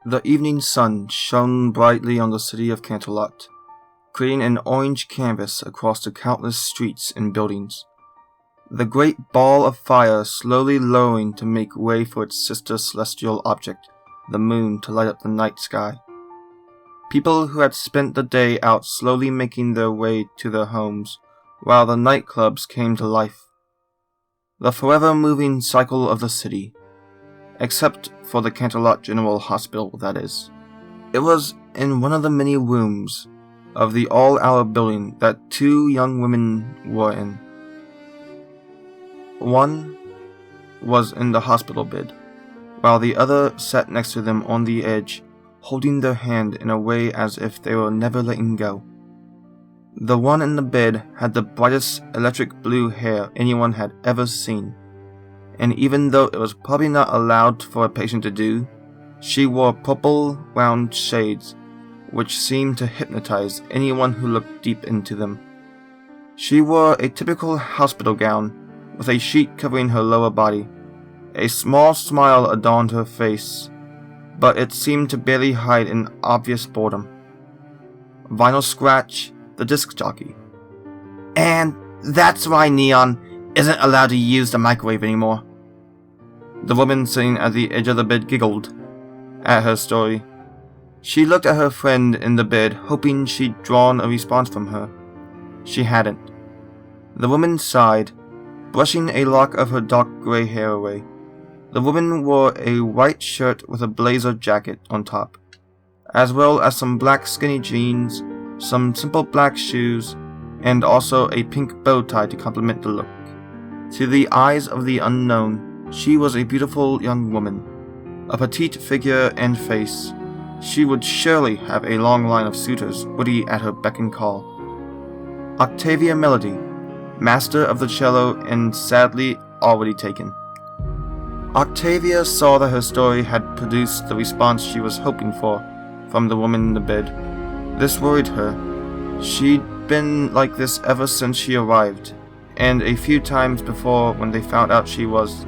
The evening sun shone brightly on the city of Canterlot, creating an orange canvas across the countless streets and buildings. The great ball of fire slowly lowering to make way for its sister celestial object, the moon, to light up the night sky. People who had spent the day out slowly making their way to their homes, while the nightclubs came to life. The forever moving cycle of the city. Except for the Canterlot General Hospital, that is. It was in one of the many rooms of the all-hour building that two young women were in. One was in the hospital bed, while the other sat next to them on the edge, holding their hand in a way as if they were never letting go. The one in the bed had the brightest electric blue hair anyone had ever seen. And even though it was probably not allowed for a patient to do, she wore purple round shades which seemed to hypnotize anyone who looked deep into them. She wore a typical hospital gown with a sheet covering her lower body. A small smile adorned her face, but it seemed to barely hide an obvious boredom. Vinyl Scratch, the disc jockey. And that's why Neon isn't allowed to use the microwave anymore. The woman sitting at the edge of the bed giggled at her story. She looked at her friend in the bed, hoping she'd drawn a response from her. She hadn't. The woman sighed, brushing a lock of her dark gray hair away. The woman wore a white shirt with a blazer jacket on top, as well as some black skinny jeans, some simple black shoes, and also a pink bow tie to complement the look. To the eyes of the unknown, she was a beautiful young woman. A petite figure and face, she would surely have a long line of suitors ready at her beck and call. Octavia Melody, master of the cello and sadly already taken. Octavia saw that her story had produced the response she was hoping for from the woman in the bed. This worried her. She'd been like this ever since she arrived, and a few times before when they found out she was...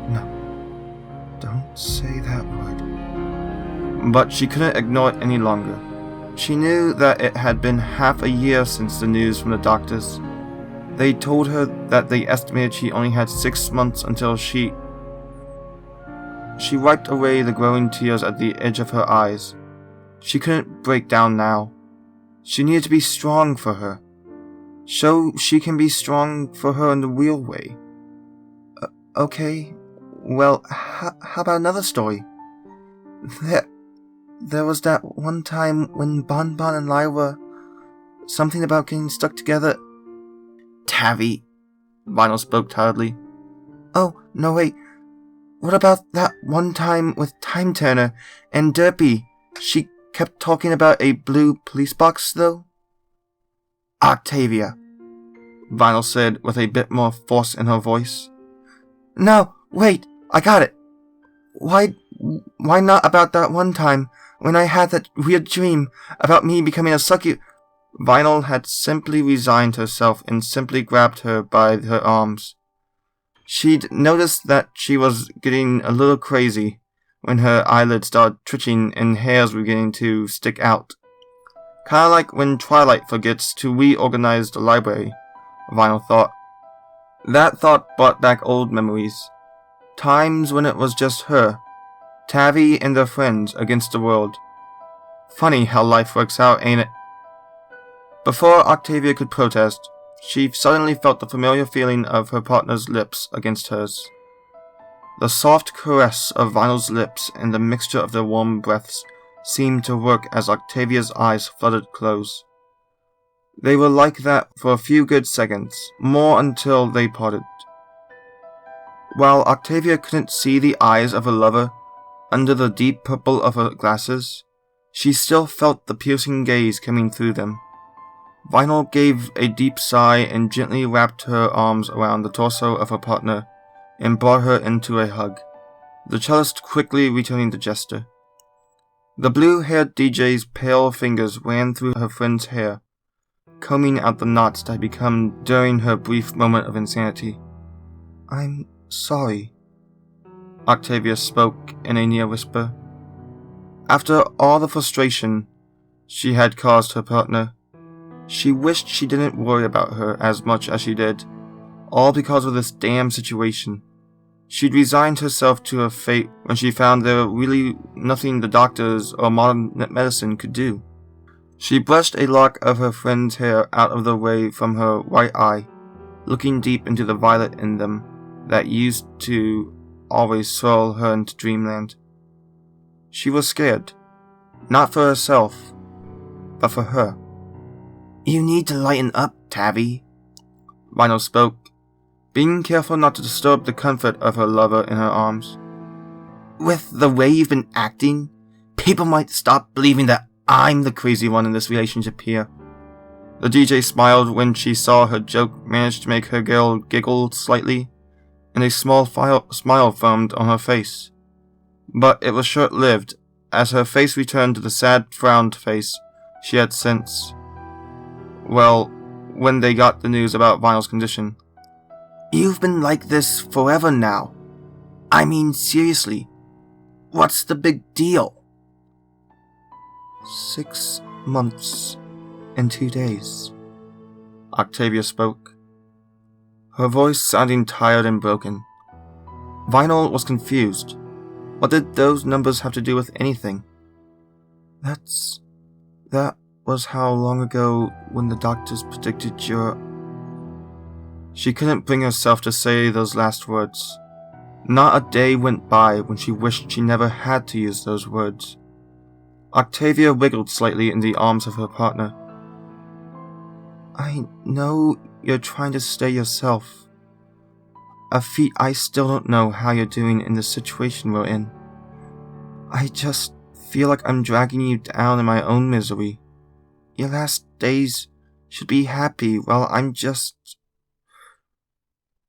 No, don't say that word. But she couldn't ignore it any longer. She knew that it had been half a year since the news from the doctors. They told her that they estimated she only had 6 months until she wiped away the growing tears at the edge of her eyes. She couldn't break down now. She needed to be strong for her. So she can be strong for her in the real way. Okay, well, how about another story? There was that one time when Bon Bon and Lyra... Something about getting stuck together... Tavi, Vinyl spoke tiredly. Oh, no wait. What about that one time with Time Turner and Derpy? She kept talking about a blue police box, though? Octavia, Vinyl said with a bit more force in her voice. No, wait, I got it. Why not about that one time when I had that weird dream about me becoming a succubus? Vinyl had simply resigned herself and simply grabbed her by her arms. She'd noticed that she was getting a little crazy when her eyelids started twitching and hairs were beginning to stick out. Kinda like when Twilight forgets to reorganize the library, Vinyl thought. That thought brought back old memories. Times when it was just her, Tavi and their friends against the world. Funny how life works out, ain't it? Before Octavia could protest, she suddenly felt the familiar feeling of her partner's lips against hers. The soft caress of Vinyl's lips and the mixture of their warm breaths seemed to work as Octavia's eyes fluttered close. They were like that for a few good seconds, more until they parted. While Octavia couldn't see the eyes of her lover under the deep purple of her glasses, she still felt the piercing gaze coming through them. Vinyl gave a deep sigh and gently wrapped her arms around the torso of her partner and brought her into a hug, the cellist quickly returning the gesture. The blue-haired DJ's pale fingers ran through her friend's hair, combing out the knots that had become during her brief moment of insanity. I'm sorry, Octavia spoke in a near whisper. After all the frustration she had caused her partner, she wished she didn't worry about her as much as she did, all because of this damn situation. She'd resigned herself to her fate when she found there really nothing the doctors or modern medicine could do. She brushed a lock of her friend's hair out of the way from her right eye, looking deep into the violet in them that used to always swirl her into dreamland. She was scared, not for herself, but for her. "You need to lighten up, Tabby," Vinyl spoke, being careful not to disturb the comfort of her lover in her arms. "With the way you've been acting, people might stop believing that I'm the crazy one in this relationship here." The DJ smiled when she saw her joke managed to make her girl giggle slightly, and a small smile formed on her face. But it was short-lived, as her face returned to the sad frowned face she had since, well, when they got the news about Vinyl's condition. "You've been like this forever now. I mean, seriously, what's the big deal?" 6 months and 2 days, Octavia spoke, her voice sounding tired and broken. Vinyl was confused. What did those numbers have to do with anything? That was how long ago when the doctors predicted your... She couldn't bring herself to say those last words. Not a day went by when she wished she never had to use those words. Octavia wiggled slightly in the arms of her partner. "I know you're trying to stay yourself. A feat I still don't know how you're doing in the situation we're in. I just feel like I'm dragging you down in my own misery. Your last days should be happy while I'm just..."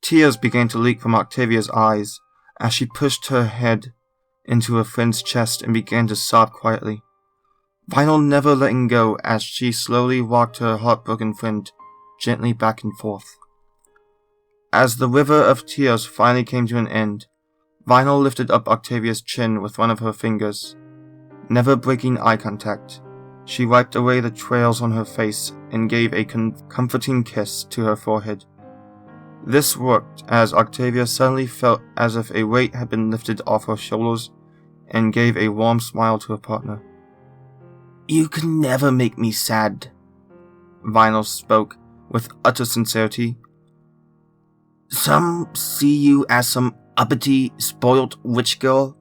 Tears began to leak from Octavia's eyes as she pushed her head into her friend's chest and began to sob quietly. Vinyl never letting go as she slowly walked her heartbroken friend gently back and forth. As the river of tears finally came to an end, Vinyl lifted up Octavia's chin with one of her fingers. Never breaking eye contact, she wiped away the trails on her face and gave a comforting kiss to her forehead. This worked as Octavia suddenly felt as if a weight had been lifted off her shoulders and gave a warm smile to her partner. "You can never make me sad," Vinyl spoke with utter sincerity. "Some see you as some uppity, spoilt witch girl,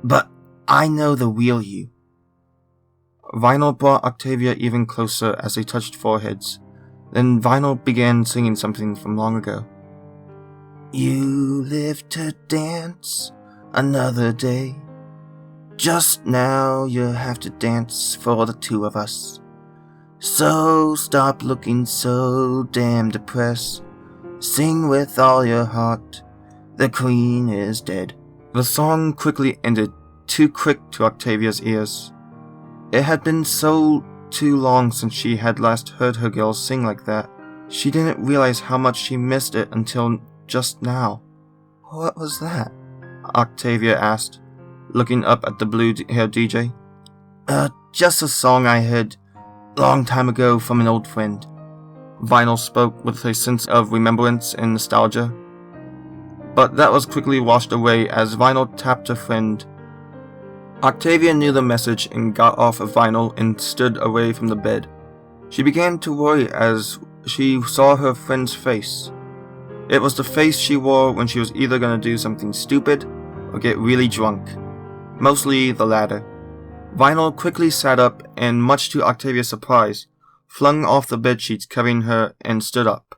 but I know the real you." Vinyl brought Octavia even closer as they touched foreheads. Then Vinyl began singing something from long ago. "You live to dance another day. Just now you have to dance for the two of us. So stop looking so damn depressed. Sing with all your heart. The queen is dead." The song quickly ended, too quick to Octavia's ears. It had been so too long since she had last heard her girl sing like that. She didn't realize how much she missed it until just now. "What was that?" Octavia asked, looking up at the blue-haired DJ. Just a song I heard long time ago from an old friend," Vinyl spoke with a sense of remembrance and nostalgia. But that was quickly washed away as Vinyl tapped her friend. Octavia knew the message and got off of Vinyl and stood away from the bed. She began to worry as she saw her friend's face. It was the face she wore when she was either going to do something stupid or get really drunk. Mostly the latter. Vinyl quickly sat up and, much to Octavia's surprise, flung off the bedsheets covering her and stood up.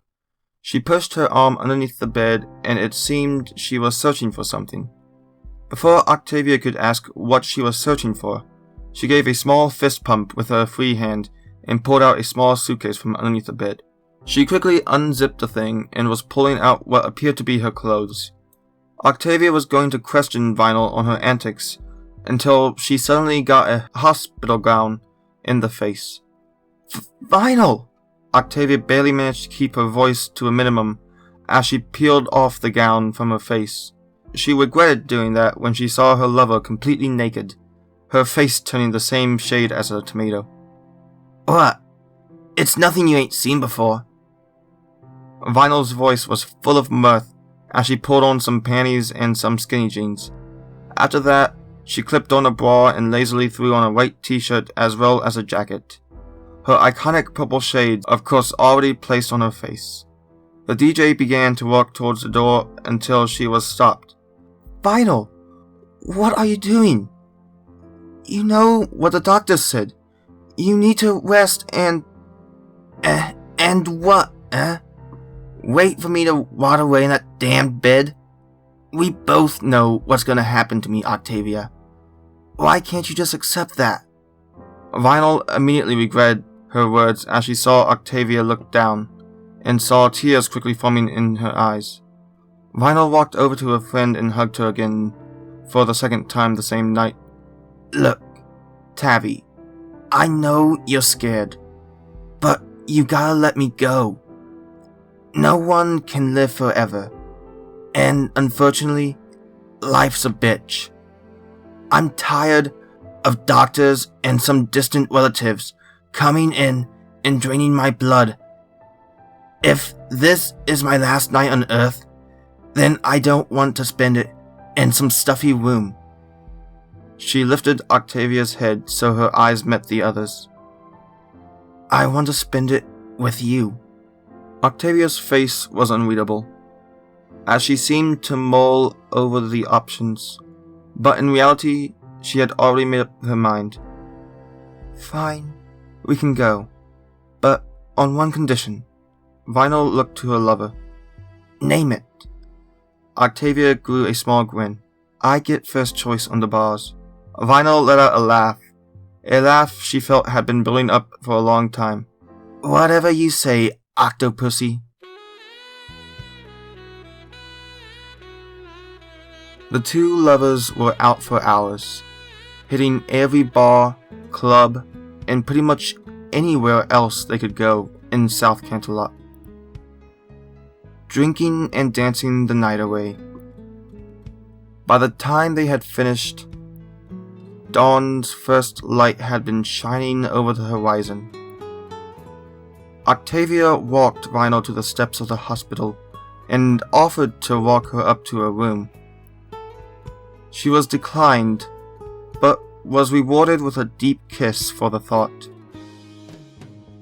She pushed her arm underneath the bed and it seemed she was searching for something. Before Octavia could ask what she was searching for, she gave a small fist pump with her free hand and pulled out a small suitcase from underneath the bed. She quickly unzipped the thing and was pulling out what appeared to be her clothes. Octavia was going to question Vinyl on her antics until she suddenly got a hospital gown in the face. "Vinyl!" Octavia barely managed to keep her voice to a minimum as she peeled off the gown from her face. She regretted doing that when she saw her lover completely naked, her face turning the same shade as a tomato. What? It's nothing you ain't seen before. Vinyl's voice was full of mirth as she pulled on some panties and some skinny jeans. After that, she clipped on a bra and lazily threw on a white t-shirt as well as a jacket. Her iconic purple shade, of course, already placed on her face. The DJ began to walk towards the door until she was stopped. Vinyl, what are you doing? You know what the doctor said. You need to rest and... And what, Wait for me to rot away in that damn bed? We both know what's gonna happen to me, Octavia. Why can't you just accept that? Vinyl immediately regretted her words as she saw Octavia look down, and saw tears quickly forming in her eyes. Vinyl walked over to her friend and hugged her again for the second time the same night. Look, Tavi, I know you're scared, but you gotta let me go. No one can live forever, and unfortunately, life's a bitch. I'm tired of doctors and some distant relatives coming in and draining my blood. If this is my last night on Earth, then I don't want to spend it in some stuffy room. She lifted Octavia's head so her eyes met the others. I want to spend it with you. Octavia's face was unreadable, as she seemed to mull over the options, but in reality, she had already made up her mind. Fine, we can go, but on one condition. Vinyl looked to her lover. Name it. Octavia grew a small grin. I get first choice on the bars. Vinyl let out a laugh she felt had been building up for a long time. Whatever you say, Octopussy. The two lovers were out for hours, hitting every bar, club, and pretty much anywhere else they could go in South Canterlot, drinking and dancing the night away. By the time they had finished, dawn's first light had been shining over the horizon. Octavia walked Vinyl to the steps of the hospital and offered to walk her up to her room. She was declined, but was rewarded with a deep kiss for the thought.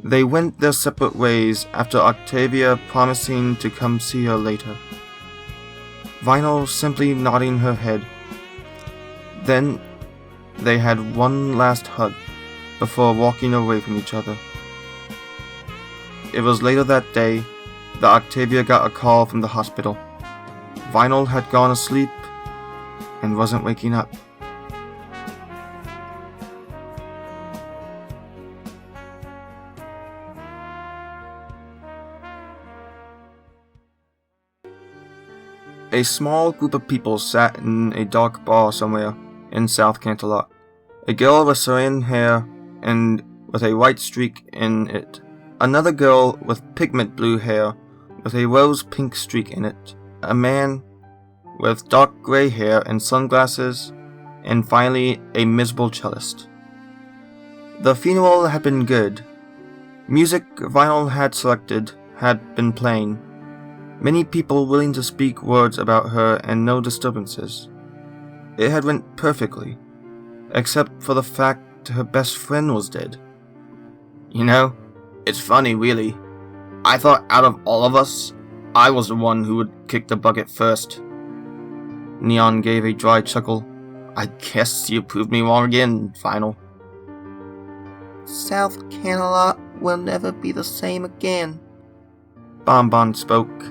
They went their separate ways after Octavia promising to come see her later. Vinyl simply nodding her head. Then they had one last hug before walking away from each other. It was later that day that Octavia got a call from the hospital. Vinyl had gone asleep and wasn't waking up. A small group of people sat in a dark bar somewhere in South Canterlot. A girl with Syrian hair and with a white streak in it. Another girl with pigment blue hair with a rose pink streak in it. A man with dark grey hair and sunglasses. And finally, a miserable cellist. The funeral had been good. Music Vinyl had selected had been playing. Many people willing to speak words about her and no disturbances. It had went perfectly, except for the fact her best friend was dead. You know, it's funny really. I thought out of all of us, I was the one who would kick the bucket first. Neon gave a dry chuckle. I guess you proved me wrong again, Vinyl. South Canterlot will never be the same again. Bonbon spoke.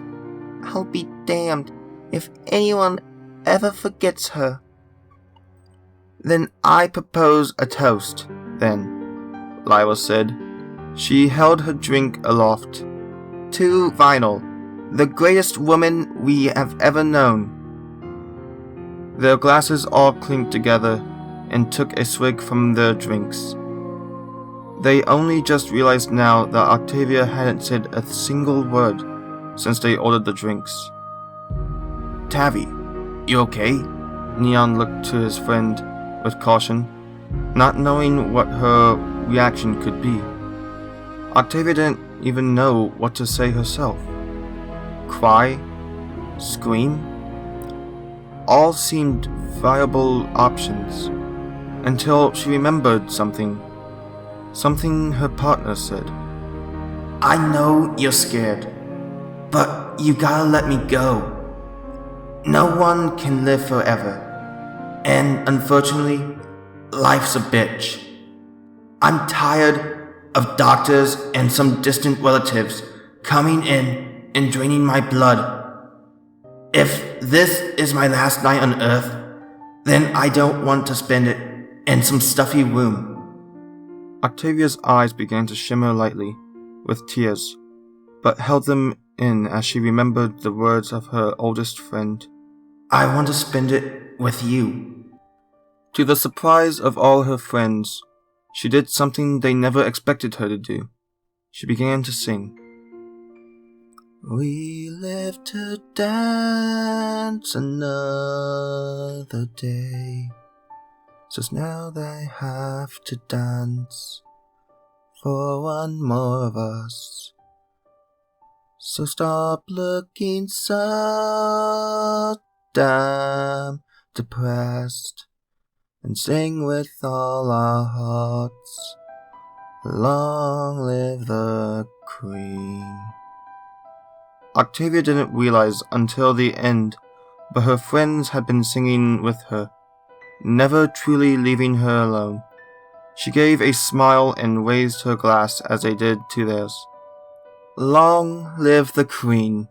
I'll be damned if anyone ever forgets her. Then I propose a toast, then, Lila said. She held her drink aloft. To Vinyl, the greatest woman we have ever known. Their glasses all clinked together and took a swig from their drinks. They only just realized now that Octavia hadn't said a single word since they ordered the drinks. Tavi, you okay? Neon looked to his friend with caution. not knowing what her reaction could be. Octavia didn't even know what to say herself. Cry? Scream? All seemed viable options, until she remembered something. Something her partner said. I know you're scared, but you gotta let me go. No one can live forever, and unfortunately, life's a bitch. I'm tired of doctors and some distant relatives coming in and draining my blood. If this is my last night on Earth, then I don't want to spend it in some stuffy room. Octavia's eyes began to shimmer lightly with tears, but held them in as she remembered the words of her oldest friend. I want to spend it with you. To the surprise of all her friends, she did something they never expected her to do. She began to sing. We live to dance another day, says now they have to dance for one more of us. So stop looking so damn depressed and sing with all our hearts. Long live the Queen. Octavia didn't realize until the end, but her friends had been singing with her, never truly leaving her alone. She gave a smile and raised her glass as they did to theirs. Long live the Queen.